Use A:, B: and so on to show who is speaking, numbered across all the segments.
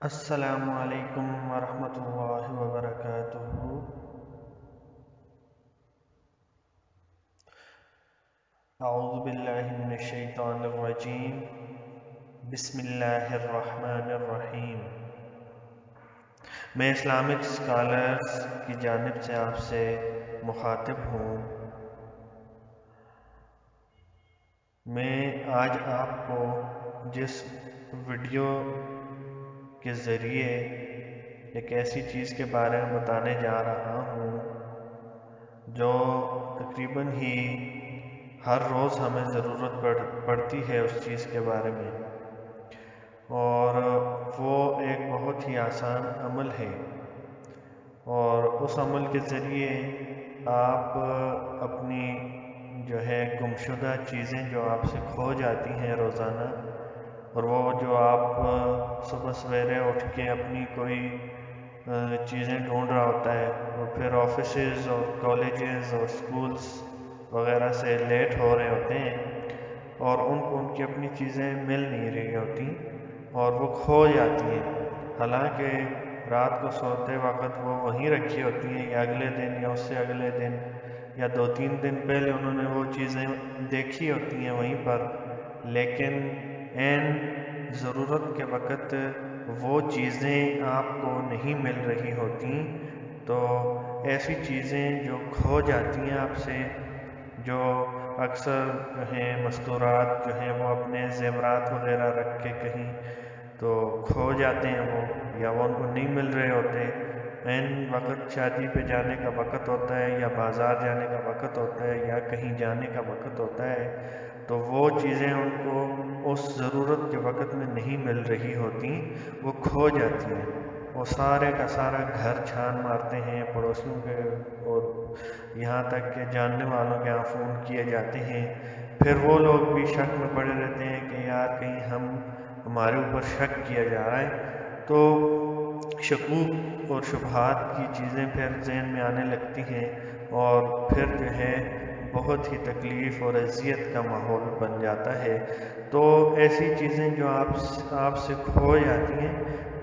A: السلام علیکم ورحمۃ اللہ وبرکاتہ۔ اعوذ باللہ من الشیطان الرجیم، بسم اللہ الرحمن الرحیم۔ میں اسلامک اسکالرز کی جانب سے آپ سے مخاطب ہوں۔ میں آج آپ کو جس ویڈیو کے ذریعے ایک ایسی چیز کے بارے میں بتانے جا رہا ہوں جو تقریباً ہی ہر روز ہمیں ضرورت پڑتی ہے اس چیز کے بارے میں، اور وہ ایک بہت ہی آسان عمل ہے، اور اس عمل کے ذریعے آپ اپنی گمشدہ چیزیں جو آپ سے کھو جاتی ہیں روزانہ، اور وہ جو آپ صبح سویرے اٹھ کے اپنی کوئی چیزیں ڈھونڈ رہا ہوتا ہے، اور پھر آفیسز اور کالجز اور سکولز وغیرہ سے لیٹ ہو رہے ہوتے ہیں، اور ان کو ان کی اپنی چیزیں مل نہیں رہی ہوتی اور وہ کھو جاتی ہیں، حالانکہ رات کو سوتے وقت وہ وہیں رکھی ہوتی ہیں، یا اگلے دن یا اس سے اگلے دن یا 2-3 دن پہلے انہوں نے وہ چیزیں دیکھی ہوتی ہیں وہیں پر، لیکن عین ضرورت کے وقت وہ چیزیں آپ کو نہیں مل رہی ہوتی۔ تو ایسی چیزیں جو کھو جاتی ہیں آپ سے، جو اکثر مستورات وہ اپنے زیورات وغیرہ رکھ کے کہیں تو کھو جاتے ہیں وہ، یا وہ ان کو نہیں مل رہے ہوتے، عین وقت شادی پہ جانے کا وقت ہوتا ہے، یا بازار جانے کا وقت ہوتا ہے، یا کہیں جانے کا وقت ہوتا ہے، تو وہ چیزیں ان کو اس ضرورت کے وقت میں نہیں مل رہی ہوتی، وہ کھو جاتی ہیں۔ وہ سارے کا سارا گھر چھان مارتے ہیں، پڑوسیوں کے اور یہاں تک کہ جاننے والوں کے یہاں فون کیے جاتے ہیں، پھر وہ لوگ بھی شک میں پڑے رہتے ہیں کہ یار کہیں ہمارے اوپر شک کیا جا رہا ہے، تو شکوک اور شبہات کی چیزیں پھر ذہن میں آنے لگتی ہیں، اور پھر بہت ہی تکلیف اور اذیت کا ماحول بن جاتا ہے۔ تو ایسی چیزیں جو آپ سے کھو جاتی ہیں،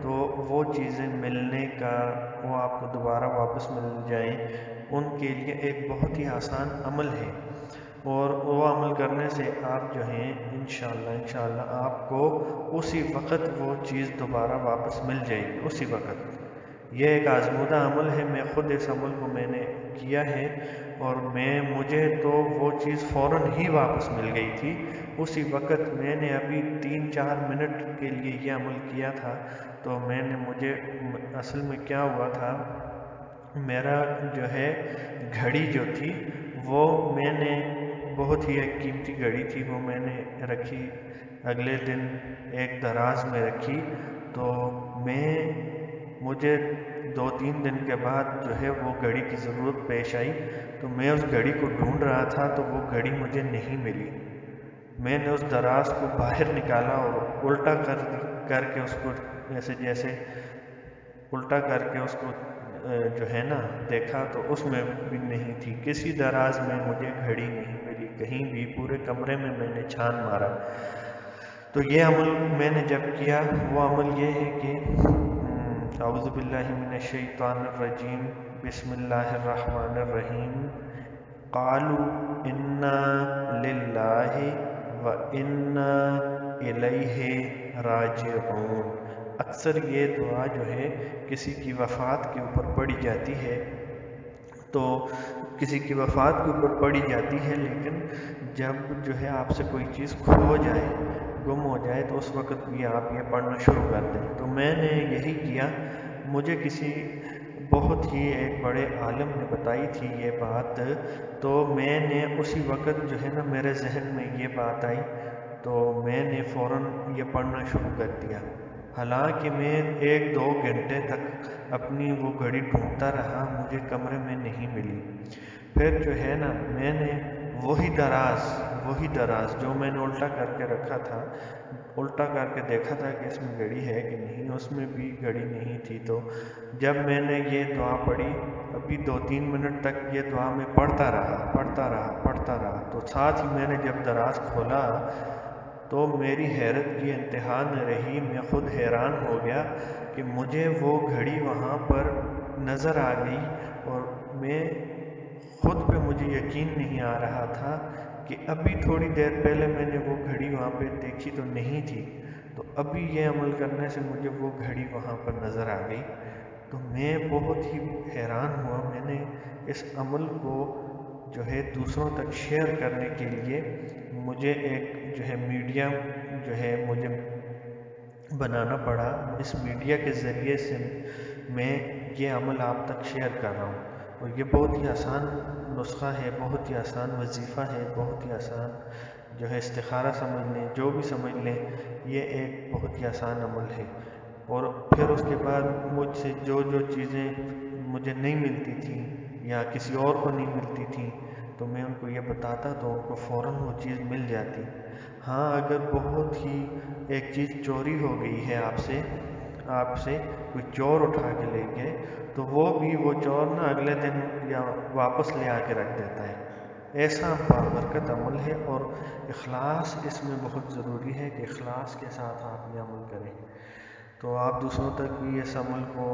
A: تو وہ چیزیں ملنے کا، وہ آپ کو دوبارہ واپس مل جائیں، ان کے لیے ایک بہت ہی آسان عمل ہے، اور وہ عمل کرنے سے آپ انشاءاللہ آپ کو اسی وقت وہ چیز دوبارہ واپس مل جائے گی، اسی وقت۔ یہ ایک آزمودہ عمل ہے، میں خود اس عمل کو میں نے کیا ہے، اور مجھے تو وہ چیز فوراً ہی واپس مل گئی تھی اسی وقت۔ میں نے ابھی 3-4 منٹ کے لیے یہ عمل کیا تھا، تو مجھے اصل میں کیا ہوا تھا، میرا گھڑی جو تھی وہ میں نے بہت ہی ایک قیمتی گھڑی تھی، وہ میں نے رکھی، اگلے دن ایک دراز میں رکھی، تو مجھے 2-3 دن کے بعد وہ گھڑی کی ضرورت پیش آئی، تو میں اس گھڑی کو ڈھونڈ رہا تھا، تو وہ گھڑی مجھے نہیں ملی۔ میں نے اس دراز کو باہر نکالا اور الٹا کر کے اس کو جیسے الٹا کر کے اس کو دیکھا، تو اس میں بھی نہیں تھی، کسی دراز میں مجھے گھڑی نہیں ملی کہیں بھی، پورے کمرے میں نے چھان مارا۔ تو یہ عمل میں نے جب کیا، وہ عمل یہ ہے کہ اعوذ باللہ من الشیطان الرجیم، بسم اللہ الرحمن الرحیم، قالوا انا للہ وانا الیہ راجعون۔ اکثر یہ دعا کسی کی وفات کے اوپر پڑھی جاتی ہے، تو کسی کی وفات کے اوپر پڑھی جاتی ہے، لیکن جب آپ سے کوئی چیز کھو جائے، گم ہو جائے، تو اس وقت بھی آپ یہ پڑھنا شروع کر دیں۔ تو میں نے یہی کیا، مجھے کسی بہت ہی ایک بڑے عالم نے بتائی تھی یہ بات، تو میں نے اسی وقت میرے ذہن میں یہ بات آئی، تو میں نے فوراً یہ پڑھنا شروع کر دیا، حالانکہ میں 1-2 گھنٹے تک اپنی وہ گھڑی ڈھونڈتا رہا، مجھے کمرے میں نہیں ملی۔ پھر میں نے وہی دراز جو میں نے الٹا کر کے رکھا تھا، الٹا کر کے دیکھا تھا کہ اس میں گھڑی ہے کہ نہیں، اس میں بھی گھڑی نہیں تھی۔ تو جب میں نے یہ دعا پڑھی، ابھی 2-3 منٹ تک یہ دعا میں پڑھتا رہا، تو ساتھ ہی میں نے جب دراز کھولا، تو میری حیرت کی انتہا نہ رہی، میں خود حیران ہو گیا کہ مجھے وہ گھڑی وہاں پر نظر آ گئی، اور میں خود پہ مجھے یقین نہیں آ رہا تھا کہ ابھی تھوڑی دیر پہلے میں نے وہ گھڑی وہاں پہ دیکھی تو نہیں تھی، تو ابھی یہ عمل کرنے سے مجھے وہ گھڑی وہاں پر نظر آ گئی۔ تو میں بہت ہی حیران ہوا۔ میں نے اس عمل کو جو ہے دوسروں تک شیئر کرنے کے لیے مجھے ایک جو ہے میڈیا جو ہے مجھے بنانا پڑا۔ اس میڈیا کے ذریعے سے میں یہ عمل آپ تک شیئر کر رہا ہوں، اور یہ بہت ہی آسان نسخہ ہے، بہت ہی آسان وظیفہ ہے، بہت ہی آسان جو ہے استخارہ سمجھ لیں، جو بھی سمجھ لیں، یہ ایک بہت ہی آسان عمل ہے۔ اور پھر اس کے بعد مجھ سے جو چیزیں مجھے نہیں ملتی تھیں یا کسی اور کو نہیں ملتی تھیں، تو میں ان کو یہ بتاتا تو ان کو فوراً وہ چیز مل جاتی۔ ہاں، اگر بہت ہی ایک چیز چوری ہو گئی ہے آپ سے کوئی چور اٹھا کے لے گئے، تو وہ چور نا اگلے دن یا واپس لے آ کے رکھ دیتا ہے۔ ایسا بابرکت عمل ہے، اور اخلاص اس میں بہت ضروری ہے کہ اخلاص کے ساتھ آپ یہ عمل کریں۔ تو آپ دوسروں تک بھی اس عمل کو،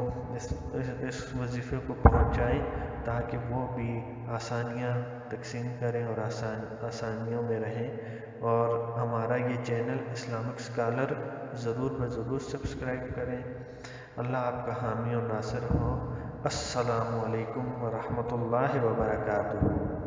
A: اس وظیفے کو پہنچائیں، تاکہ وہ بھی آسانیاں تقسیم کریں اور آسانیوں میں رہیں۔ اور ہمارا یہ چینل اسلامک اسکالر ضرور سبسکرائب کریں۔ اللہ آپ کا حامی و ناصر ہو۔ السلام علیکم ورحمۃ اللہ وبرکاتہ۔